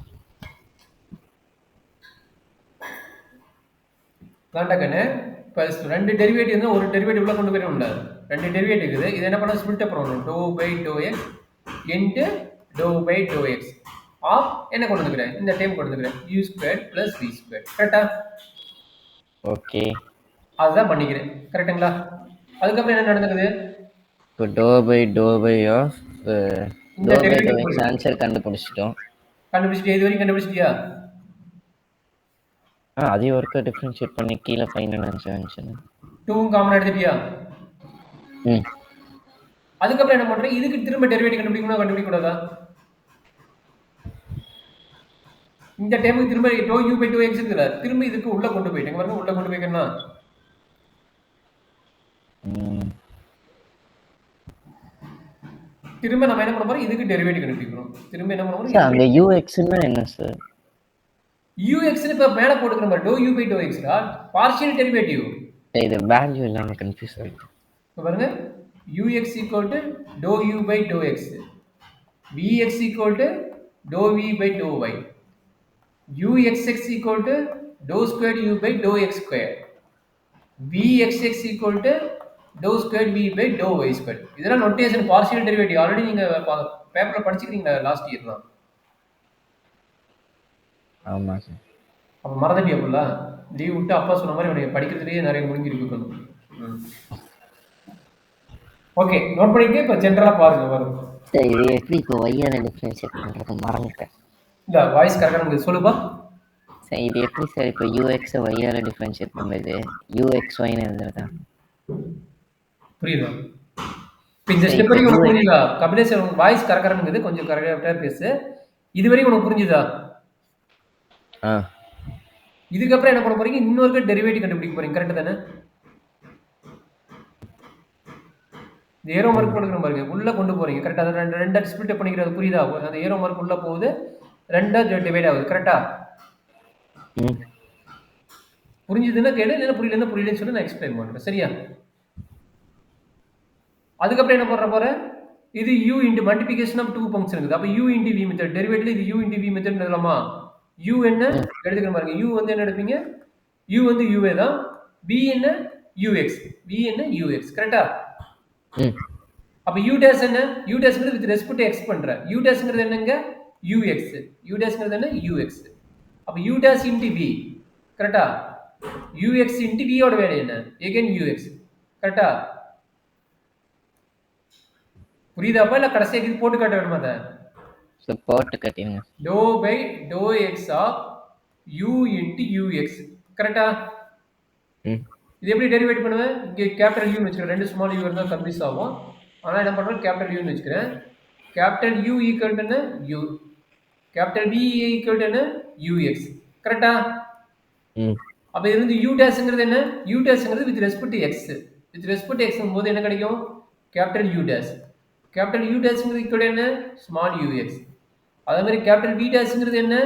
தாண்டக்கண்ணே, இப்போ ரெண்டு டெரிவேட்டிவ் இருந்தால் ஒரு டெரிவேட்டிவ் உள்ள கொண்டு போயிடும்ல. ரெண்டு டெரிவேட்டிவ் இருக்குது. இது என்ன பண்ண ஸ்பிளிட் அப் பண்ணணும். dou by dou x into dou by dou x of என்ன கொண்டு வந்துக்கிறேன்? இந்த டைம் கொண்டு வந்துக்கிறேன் u squared plus v squared. கரெக்டா? ஓகே, அதுதான் பண்ணிக்கிறேன். கரெக்டுங்களா? அதுக்கப்புறம் என்ன நடந்தது? இப்போ dou by of dou by dou x answer கண்டுபிடிச்சிட்டோம். கண்டுபிடிச்சிட்டியா? இது வரைக்கும் கண்டுபிடிச்சிட்டியா? அதே ஒருக்கா டிஃபரன்ஷியேட் பண்ணி கீழே ஃபைனல் ஆன்சர் 2 காமன் எடுத்துட்டியா? அதுக்கப்புறம் என்ன பண்றேன்? இதுக்கு திரும்ப டெரிவேட்டிவ் கண்டுபிடிக்கணுமா கண்டுபிடிக்க கூடாதா? இந்த டைமுக்கு திரும்ப dou u by to x இருக்குல்ல, திரும்ப இதுக்கு உள்ள கொண்டு போயிட்டேங்க பாருங்க, உள்ள கொண்டு போய்க்கன்னா திரும்ப நம்ம என்ன பண்ண போறோம், இதுக்கு டெரிவேட்டிவ் கண்டுபிடிக்கிறோம். திரும்ப என்ன பண்ண போறோம், சார் அங்க இதுக்கு யூஎக்ஸ்ன்னா என்ன சார்? யூஎக்ஸ்னு இப்போ மேலே போட்டுக்கிற மாதிரி டோ யூ பை டோ எக்ஸ்டா பார்ஷியல் டெரிவேட்டிவ். இது வேல்யூ இல்லாம கன்ஃபியூஸ் ஆயிடுச்சு. இப்போ பாருங்க, ux equal to dou u by to x, vx equal to dou v by to y, uxx equal to dou square u by to x square, vxx equal to dou square v by to y square. இதெல்லாம் நோட்டேஷன் பார்ஷியல் டெரிவேட்டிவ். ஆல்ரெடி நீங்க பேப்பர்ல படிச்சுக்கிறீங்களா லாஸ்ட் இயர்லாம்? ஆமா சார். அப்போ மறந்துட்டியா அப்படிலாம்? லீவ் விட்டு அப்பா சொன்ன மாதிரி உனக்கு படிக்கிறதுலேயே நிறைய முடிஞ்சிருக்கணும். ஓகே, நோட் பண்ணிட்டு இப்போ ஜென்ரலாக பாருங்க வரும். சார் இது எப்படி இப்போ ஒய்யால டிஃபரன்ஷியேட் பண்ணுறது மறந்துட்டேன். இல்லை வாய்ஸ் கரெக்டாக நமக்கு சொல்லுப்பா. சார் இது எப்படி சார் இப்போ யூஎக்ஸை ஒய்யால டிஃபரன்ஷியேட் பண்ணுறது? யூஎக்ஸ்ஒய்னு எழுதுறதா? புரியுதா? இப்போ இந்த ஸ்டெப் வரைக்கும் உனக்கு புரியுதா? கபிலேஷ் உனக்கு வாய்ஸ் கரெக்டாக கொஞ்சம் கரெக்டாக பேசு. இது வரைக்கும் உனக்கு புரிஞ்சுதா? இதுக்கப்புறம் என்ன பண்ண போறீங்க, இன்னொரு டெரிவேட்டிவ் கண்டுபிடிக்க போறீங்க. கரெக்ட் தானே? இந்த ஏரோ மார்க் போட்டுக்கிற பாருங்க, உள்ள கொண்டு போறீங்க. கரெக்டா? அதை ரெண்டா ஸ்பிளிட் பண்ணிக்கிறது புரியுதா? அந்த ஏரோ மார்க் உள்ள போகுது, ரெண்டா டிவைட் ஆகுது. கரெக்டா? புரிஞ்சுதுன்னா கேளு, இல்லைன்னா புரியலன்னு சொல்லி நான் எக்ஸ்பிளைன் பண்றேன். சரியா? அதுக்கப்புறம் என்ன பண்ற போற, இது u into multiplication of two function இருக்குது. அப்போ u இன்டு v மெத்தட் டெரிவேட்டிவ்ல இது u இன்டு v மெத்தட் எழுதலாமா? u என்ன எடுத்துக்கிற பாருங்க, u வந்து என்ன எடுப்பீங்க, u வந்து u தான், v என்ன ux, v என்ன ux. கரெக்டா? அப்ப u dash என்ன, u dashங்கிறது வித் ரெஸ்பெக்ட் டு x பண்ற, u dashங்கிறது என்னங்க ux, u dashங்கிறது என்ன ux. அப்ப u dash இன்டு v. கரெக்டா? ux இன்டு v ஓட வேல்யூ என்ன, again ux. கரெக்டா? புரியுதாப்பா? இல்ல கடைசியா இது போட்டு காட்ட வேணுமா? அத போட்டு காட்டுங்க. Dou by to x of u into ux. கரெக்டா? இது எப்படி டெரிவேட் பண்ணுவேன், இங்கே கேபிட்டல் யூ வச்சுக்கிறேன், ரெண்டு ஸ்மால் யூ இருந்தால் கன்ஃபியூஸ் ஆகும். ஆனால் என்ன பண்ணுறேன், கேபிட்டல் யூன்னு வச்சுக்கிறேன். கேபிட்டல் யூ ஈக்குவல் டு என்ன u, capital v equal to என்ன யூஎக்ஸ். கரெக்டா? அப்போ இருந்து யூ டேஷ்ங்கிறது என்ன, யூ டேஷ்ங்கிறது with respect to x, with respect to எக்ஸ்ங்கும் போது என்ன கிடைக்கும், capital u dash. Capital u டேஷ்ங்கிறது ஈக்குவல் என்ன ஸ்மால் யூஎக்ஸ். அதே மாதிரி கேபிட்டல் வி டேஷ்ங்கிறது என்ன,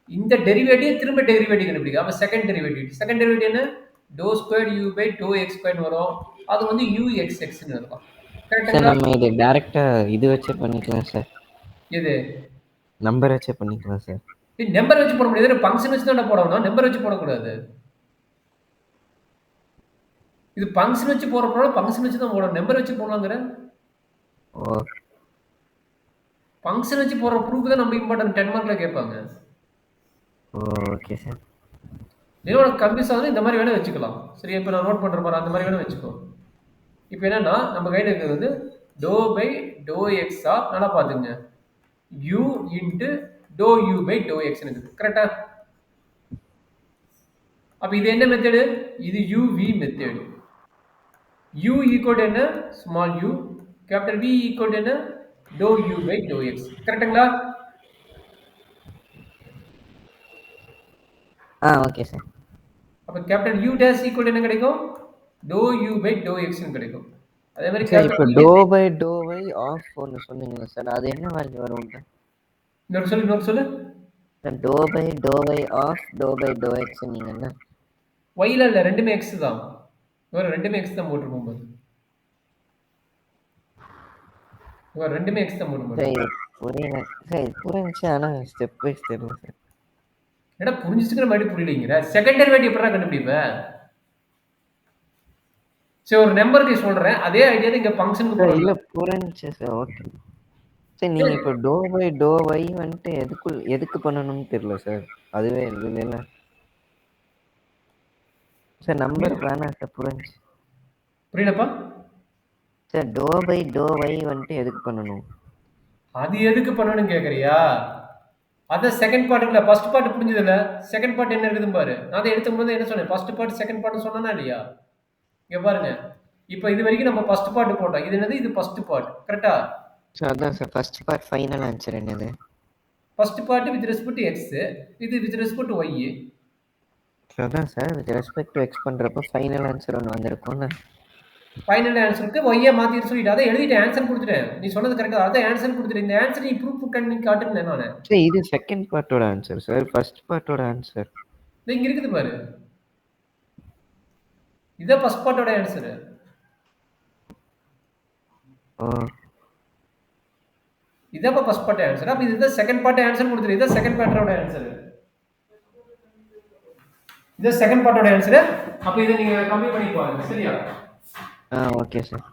இந்த டெரிவேட்டிவ் திரும்ப டெரிவேட்டிவ் கண்டுபிடிக்கும். அப்போ செகண்ட் டெரிவேட்டிவ் என்ன, dou square u by to x square வரும். அது வந்து யூ எக்ஸ் எக்ஸ்னு இருக்கும். கரெக்ட்டா? நம்ம இது டைரக்டா இது வச்சே பண்ணிக்கலாம் சார். எது நம்பர் வச்சே பண்ணிக்கலாம் சார். நம்பர் வச்சு போட முடியாது, ஃபங்க்ஷன் வச்சு தான் போடணும், நம்பர் வச்சு போடக்கூடாது. இது ஃபங்க்ஷன் வச்சு போடுறப்போ ஃபங்க்ஷன் வச்சு தான் போடணும், நம்பர் வச்சு போடலாங்கிற. ஃபங்க்ஷன் வச்சு போடுற ப்ரூஃப் தான் நம்ம இம்பார்ட்டன்ட் 10 மார்க்ல கேட்பாங்க. Okay sir. இதோட கன்ஃபியூஸ் ஆகுது, இந்த மாதிரி வேணா வச்சுக்கலாம். சரி, இப்போ நான் நோட் பண்ற மாதிரி அந்த மாதிரி வேணா வச்சுக்கோ. இப்போ என்னன்னா நம்ம கையில் இருக்கிறது வந்து doe by to x of, நல்லா பார்த்துங்க, u into doe u by to x இருக்குது. கரெக்டா? அப்போ இது என்ன மெத்தடு, இது யூவி மெத்தடு. யூ ஈக்குவல் என்ன small u, capital v equal என்ன doe u by to x. கரெக்டுங்களா? Okay sir. அப்போ கேபிட்டல் யூ டேஷ் ஈக்குவல் என்ன கிடைக்கும், டோ யூ பை டோ எக்ஸ்னு கிடைக்கும். அதே மாதிரி இப்போ dou by to y of ஒன்னு சொன்னீங்க சார், அது என்ன வேல்யூ வரும்? இன்னொரு சொல்லு. Dou by to y of dou by dou x நீங்க என்ன yல இல்ல, ரெண்டுமே x தான். வேற ரெண்டுமே x தான் போட்டுருப்போம் பாரு. வேற ரெண்டுமே x தான் போட்டுருப்போம். புரியுது ஆனா ஸ்டெப் பை ஸ்டெப் சார். என்னடா புரிஞ்சிச்சுக்கிற மாதிரி புரியலைங்கிற, செகண்ட் டெரிவேட்டிவ் எப்படா கண்டுபிடிப்ப? சரி, ஒரு நம்பருக்கு சொல்றேன், அதே ஐடியா தான் இங்க ஃபங்க்ஷனுக்கு போறோம். இல்ல புரிஞ்சுச்சு சார். Okay sir. நீங்க இப்போ டோ பை டோ y வந்துட்டு எதுக்கு பண்ணணும்னு தெரியல சார். அதுவே இல்ல சார், நம்பர் வேணாம் சார். புரியலப்பா sir. Doe by to y வந்துட்டு எதுக்கு பண்ணணும், அது எதுக்கு பண்ணணும்னு கேக்குறியா? அத செகண்ட் பார்ட் இல்ல, ஃபர்ஸ்ட் பார்ட் புரிஞ்சதுல. செகண்ட் பார்ட் என்ன இருக்குதுன்னு பாரு. நான் அதை எடுத்தும்போது என்ன சொன்னேன், ஃபர்ஸ்ட் பார்ட் செகண்ட் பார்ட் சொன்னா இல்லையா? இங்க பாருங்க, இப்போ இது வரைக்கும் நம்ம ஃபர்ஸ்ட் பார்ட் போட்டோம். இது என்னது, இது ஃபர்ஸ்ட் பார்ட். கரெக்ட்டா? சார் அதான் sir first part. Final answer என்னது? First part with respect to x, இது வித் ரெஸ்பெக்ட் டு ஒய். அதான் sir with respect to x பண்றப்ப ஃபைனல் ஆன்சர் ஒன்று வந்திருக்கும்ல. ஃபைனல் ஆன்சருக்கு ஒய்யை மாற்றி சொல்லிட்டு அதை எழுதிட்டு ஆன்சர் கொடுத்துட்டேன். நீ சொன்னது கரெக்டாக அதான் ஆன்சர் கொடுத்துட்டு இந்த ஆன்சர் நீ ப்ரூஃப் பண்ணி காட்டுறேன் நான். சரி இது செகண்ட் பார்ட்டோட ஆன்சர் சார். ஃபர்ஸ்ட் பார்ட்டோட ஆன்சர் இங்க இருக்குது பாரு, இதான் ஃபர்ஸ்ட் பார்ட்டோட ஆன்சர். இதான் ஃபர்ஸ்ட் பார்ட் ஆன்சர். அப்ப இதுதான் செகண்ட் பார்ட் ஆன்சர் கொடுத்துரு. இதான் செகண்ட் பார்ட்டோட ஆன்சர். இது செகண்ட் பார்ட்டோட ஆன்சர். அப்ப இதை நீங்க கம்ப்ளீட் பண்ணி பாருங்க. சரியா? Okay sir.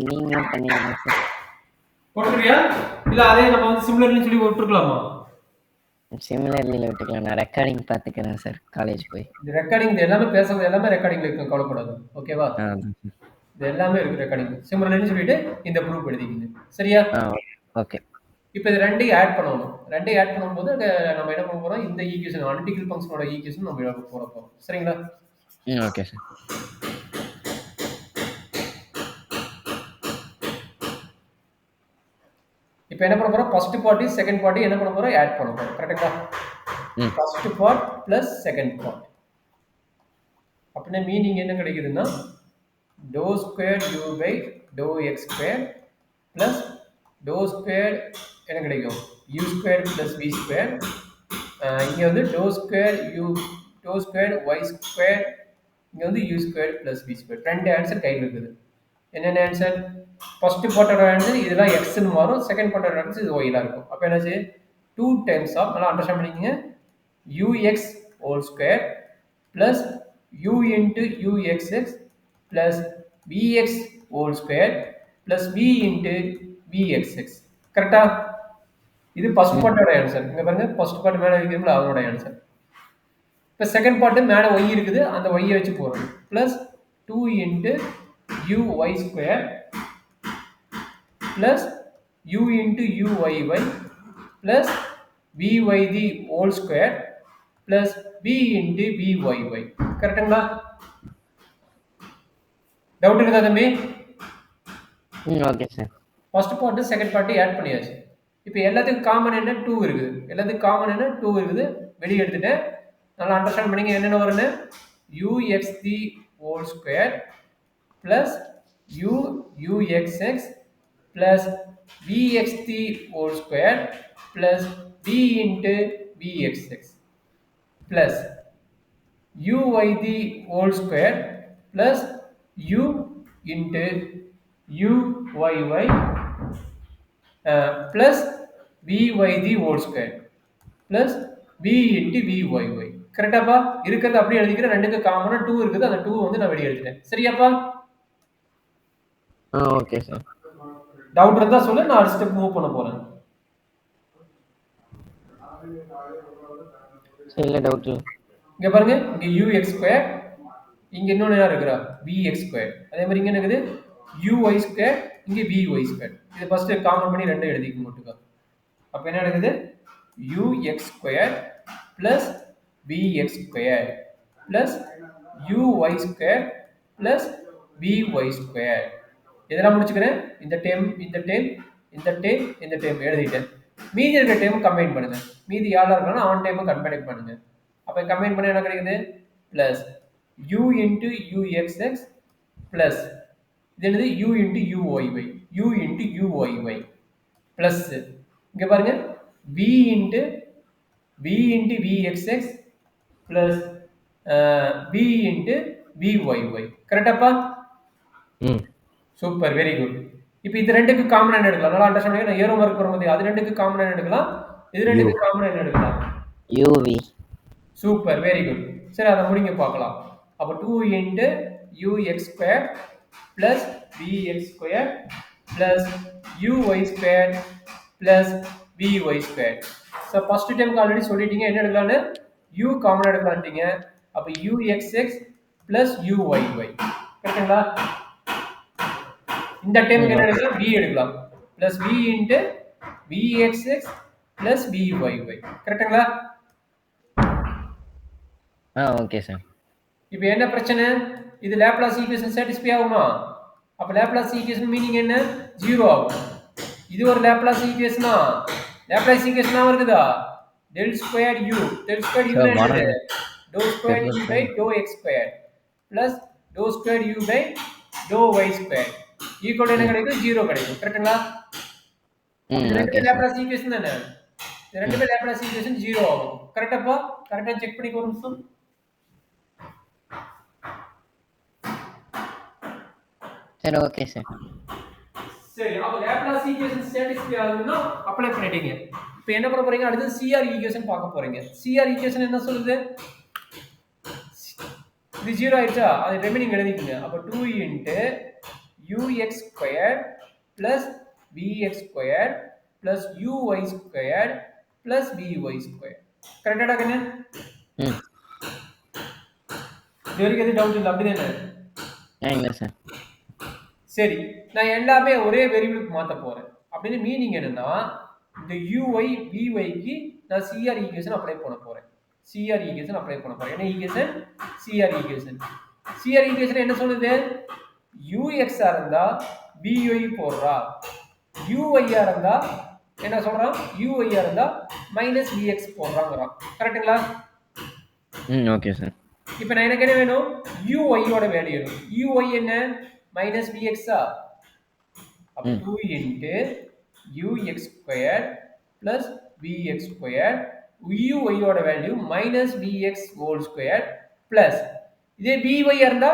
நீங்க பண்ணிடுங்க சார். போட்டுறியா இல்ல அதே நம்ம வந்து சிமிலர்லி சொல்லி விட்டுருக்கலாமா? சிமிலர்லில விட்டுக்கலாம். நான் ரெக்கார்டிங் பார்த்துக்கிறேன் சார் காலேஜ் போய். இந்த ரெக்கார்டிங் எல்லாமே பேசுறது எல்லாமே ரெக்கார்டிங்ல இருக்கு, கவலைப்படாது. ஓகேவா? இது எல்லாமே இருக்கு ரெக்கார்டிங். சிமிலர்லி சொல்லிட்டு இந்த ப்ரூஃப் எழுதிக்கிங்க. சரியா? ஓகே. இப்போ இது ரெண்டையும் ஆட் பண்ணணும். ரெண்டையும் ஆட் பண்ணும்போது நம்ம என்ன பண்ண போறோம், இந்த ஈக்குவேஷன் அனலிட்டிக்கல் ஃபங்க்ஷனோட ஈக்குவேஷன் நம்ம போட போறோம். சரிங்களா? Okay sir. இப்போ என்ன பண்ண போறோம், ஃபர்ஸ்ட் பார்ட்டி செகண்ட் பார்ட்டி என்ன பண்ண போறோம், ஆட் பண்ண போறோம். கரெக்ட்டா? First part plus second part. அப்படின்னா மீனிங் என்ன கிடைக்குதுன்னா dou square u by to x square plus to square என்ன கிடைக்கும், u square plus v square. இங்கே வந்து டோ ஸ்கொயர் ஒய் ஸ்கொயர், இங்கே வந்து u square plus v square. ரெண்டு ஆன்சர் கையில் இருக்குது. என்னென்ன ஆன்சர்? ஃபர்ஸ்ட் பார்ட்டோட ஆன்சர் இதெல்லாம் எக்ஸ்ன்னு மாறும், செகண்ட் பார்ட்டோட ஆன்சர் இது ஒய்லாம் இருக்கும். அப்போ என்னாச்சு, 2 டைம்ஸ் ஆஃப், நல்லா அண்டர்ஸ்டாண்ட் பண்ணிக்கங்க, UX whole square plus u into uxx plus vx whole square plus v into vxx. கரெக்டா? இது ஃபர்ஸ்ட் பார்ட்டோட ஆன்சர். இங்க பாருங்க, ஃபர்ஸ்ட் பார்ட் மேல இருக்குல்ல அதோட ஆன்சர். இப்போ செகண்ட் பார்ட் மேல y இருக்குது, அந்த y வச்சு போறோம். Plus 2 into uy square plus u into uyy plus vy the whole square plus v into vyy. கரெக்ட்டுங்களா? டவுட் இருக்குதா தம்பி? Okay sir. First part second part add பண்ணியாச்சு. இப்போ எல்லாத்துக்கும் காமன் என்ன, 2 இருக்குது. எல்லாத்துக்கும் காமன் என்ன, 2 இருக்குது. வெளியே எடுத்துட்டேன். நல்லா அண்டர்ஸ்டாண்ட் பண்ணிங்க. என்னென்ன வரும்னு, ux the whole square plus uxx plus vx the whole square plus v into vxx plus uy the whole square plus u into uyy plus vy the whole square plus v into vyy. கரெக்டாப்பா? இருக்கிறது அப்படியே எழுதிக்கிறேன். ரெண்டுக்கு காமனா 2 இருக்குது, அந்த 2 வந்து நான் வெளியே எடுத்துட்டேன். சரியாப்பா? Okay sir. டவுட் இருந்தா சொல்லு, நான் அடுத்த ஸ்டெப் மூவ் பண்ண போறேன். இல்ல டவுட் இல்ல. இங்க பாருங்க, இங்க ux ஸ்கொயர், இங்க இன்னொன்னு என்ன இருக்குடா, vx ஸ்கொயர். அதே மாதிரி இங்க என்ன இருக்குது, uy ஸ்கொயர், இங்க vy ஸ்கொயர். இது ஃபர்ஸ்ட் காமன் பண்ணி ரெண்டையும் எழுதிக்க மட்டுக்கா. அப்ப என்ன நடக்குது, ux square plus vx square plus uy square plus vy square. இதெல்லாம் முடிச்சுக்கிறேன். இந்த டேம் இந்த டேம் இந்த டேம் இந்த டேம் எழுதிட்டேன். மீதி இருக்க டேம் கம்பைன் பண்ணுங்க. மீதி யாரெல்லாம் இருக்கானோ ஆன் டைம் கம்பைன் பண்ணுங்க. அப்ப கம்பைன் பண்ண என்ன கிடைக்குது, plus u into uxx plus இது என்னது, u into uyy, u into uyy plus இங்க பாருங்க v into vxx plus v into vyy. கரெக்டாப்பா? Super, very good. இப்போ இது ரெண்டுக்கு காமன் என்ன எடுக்கலாம், நல்லா அண்டர்ஸ்டாண்ட் பண்ணுங்க. நான் ஏரோ மார்க் போடும்போது அது ரெண்டுக்கு காமன் என்ன எடுக்கலாம், இது ரெண்டுக்கு காமன் என்ன எடுக்கலாம், uv. Super, very good. சரி, அதை முடிங்க பார்க்கலாம். அப்போ 2 into ux square plus vx square plus uy square plus vy square. So first time already சொல்லிட்டீங்க என்ன எடுக்கலாம்னு, u காமன் எடுக்கலான்ட்டீங்க. அப்போ uxx பிளஸ் uyy. கரெக்டுங்களா? இந்த டைமுக்கு என்ன எடுக்கலாம், v எடுக்கலாம். Plus v into vxx plus vyy. கரெக்டுங்களா? Okay sir. இப்போ என்ன பிரச்சனை, இது லாப்லாஸ் ஈக்குவேஷன் சாட்டிஸ்ஃபை ஆகுமா? அப்ப லேப்லாஸ் ஈக்குவேஷன் மீனிங் என்ன? 0 ஆகும். இது ஒரு லேப்லாஸ் ஈக்குவேஷனா? லேப்லாஸ் ஈக்குவேஷனா இருக்குதா? del squared u. del squared u sir என்னது? வராது. dou squared தெரியல u by sir. dou x squared plus dou squared u by dou y squared equal என்ன கிடைக்கும்? 0 கிடைக்கும். கரெக்ட்டுங்களா? இது ரெண்டுமே ஓகே சார். லேப்லாஸ் ஈக்குவேஷன் தானே? இது ரெண்டுமே லேப்லாஸ் ஈக்குவேஷன் 0 ஆகும். கரெக்டாப்பா? கரெக்டா செக் பண்ணிக்கோ ஒரு நிமிஷம். சரி ஓகே சார். சரி, அப்ப லேப்லாஸ் ஈக்குவேஷன் சாட்டிஸ்ஃபை ஆகுதுன்னா அப்ளை பண்ணிட்டீங்க. இப்போ என்ன பண்ண போறீங்க? அடுத்து சிஆர் ஈக்குவேஷன் பார்க்க போறீங்க. சிஆர் ஈக்குவேஷன் என்ன சொல்லுது? இது 0 ஆயிடுச்சா? அது ரிமைனிங் எழுதிக்கங்க. அப்ப 2 into ux squared plus bx squared plus uy squared plus by squared. கரெக்டாடா கண்ணு? இது வரைக்கும் எதுவும் டவுட் இல்லை அப்படிதானே? இல்லை சார். சரி, நான் எல்லாமே ஒரே வேரியபிளுக்கு மாற்ற போறேன். அப்படின்னு மீனிங் என்னன்னா, இந்த uy byக்கு நான் சிஆர் ஈக்குவேஷன் அப்ளை பண்ண போறேன். சிஆர் ஈக்குவேஷன் அப்ளை பண்ண போறேன். என்ன equation? CR equation. CR equation என்ன சொல்லுது? ux ஆ இருந்தா by போடுறா, uy ஆ இருந்தா என்ன சொல்றான்? uy ஆ இருந்தா -vx போடுறாங்கறான். கரெக்ட்டுங்களா? Okay sir. இப்போ நான் எனக்கு என்ன வேணும்? uy ஓட வேல்யூ வேணும். uy என்ன? -vx ஆ? அப்ப 2 into ux squared plus vx squared uy ஓட value -vx whole squared plus இதே by இருந்தா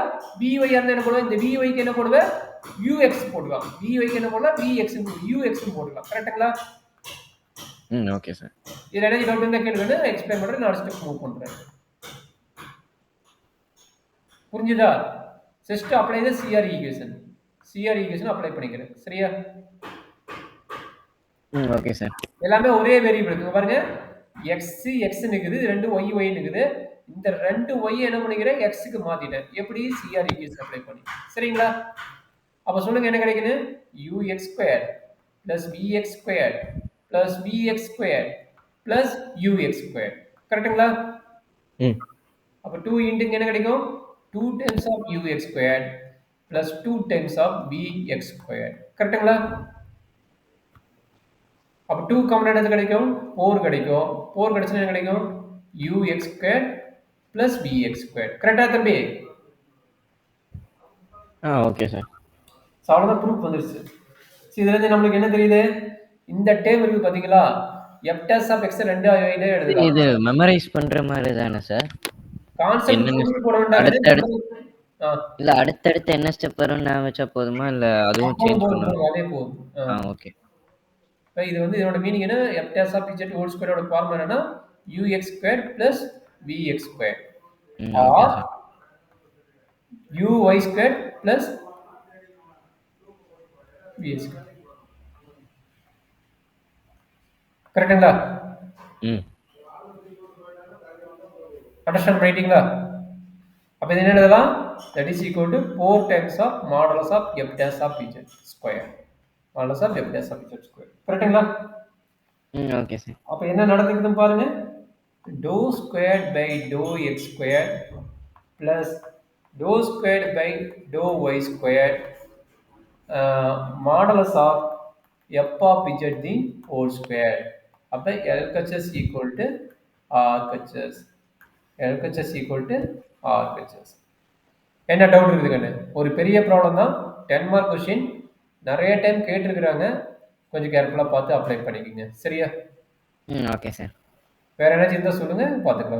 என்ன போடுவேன்? இந்த by க்கு என்ன போடுவேன்? ux போடுவான். by க்கு என்ன போடலாம்? vx ux போடலாம். கரெக்ட்டுங்களா? Okay sir. இதுல என்ன டவுட் இருந்தா கேளுங்க, நான் எக்ஸ்பிளைன் பண்றேன். நான் ஸ்டெப் மூவ் பண்றேன். புரிஞ்சுதா? ஜஸ்ட் அப்ளை தி CR equation. CR equation apply பண்ணிக்கிறேன். சரியா? Okay sir. எல்லாமே ஒரே வேரியபிள் இருக்கு பாருங்க. x x நிக்குது, ரெண்டு y y நிக்குது. இந்த ரெண்டு y என்ன பண்ணிக்கிறேன்? x க்கு மாத்திட்டேன். எப்படி? சிஆர் ஈக்குவேஷன் அப்ளை பண்ணி. சரிங்களா? அப்ப சொல்லுங்க என்ன கிடைக்குது? ux squared plus vx squared plus vx squared plus ux squared. கரெக்ட்டுங்களா? அப்ப 2 இன்டு என்ன கிடைக்கும்? 2 times of ux squared plus 2 times of vx squared. கரெக்ட்டுங்களா? அப்ப 2 காமன் எடுத்து கிடைக்கும் 4 கிடைக்கும். 4 கிடைச்சா என்ன கிடைக்கும்? ux squared plus vx squared. கரெக்ட்டா தம்பி? Okay sir. அவ்வளவுதான், ப்ரூஃப் வந்துருச்சு. இதுல இருந்து நம்மளுக்கு என்ன தெரியுது? இந்த டேர்ம் இருக்கு பாத்தீங்களா? f dash of x 2 ஐ எழுதலாம். இது மெமரைஸ் பண்ற மாதிரி தானே சார்? கான்செப்ட் புரிஞ்சு போட அடுத்தடுத்து வேண்டாம். இல்ல அடுத்தடுத்து என்ன ஸ்டெப் வரும்னு நான் வச்சா போதுமா இல்ல அதுவும் சேஞ்ச் பண்ணணும்? அதே போதும். ஓகே. இது வந்து இதோட மீனிங் என்ன? f dash of z whole square ஓட ஃபார்முலா என்னன்னா ux squared plus vx squared or uy squared plus vx squared. கரெக்ட்டுங்களா? அண்டர்ஸ்டாண்ட் பண்ணிட்டீங்களா? அப்ப இது என்ன எழுதலாம்? that is equal to 4 times of modulus of f dash of z square. modulus of f dash of z square. கரெக்ட்டுங்களா? Okay sir. அப்ப என்ன நடக்குதுன்னு பாருங்க. dou squared by dou x squared plus dou squared by dou y squared modulus of f of z the whole square. அப்ப LHS equal to RHS. LHS equal to RHS. என்ன டவுட் இருக்குது கண்ணு? ஒரு பெரிய ப்ராப்ளம் தான். 10 மார்க் கொஸ்டின். நிறைய டைம் கேட்டிருக்கிறாங்க. கொஞ்சம் கேர்ஃபுல்லா பார்த்து அப்ளை பண்ணிக்கங்க. சரியா? Okay sir. வேற ஏதாச்சும் இருந்தா சொல்லுங்க, பார்த்துக்கலாம்.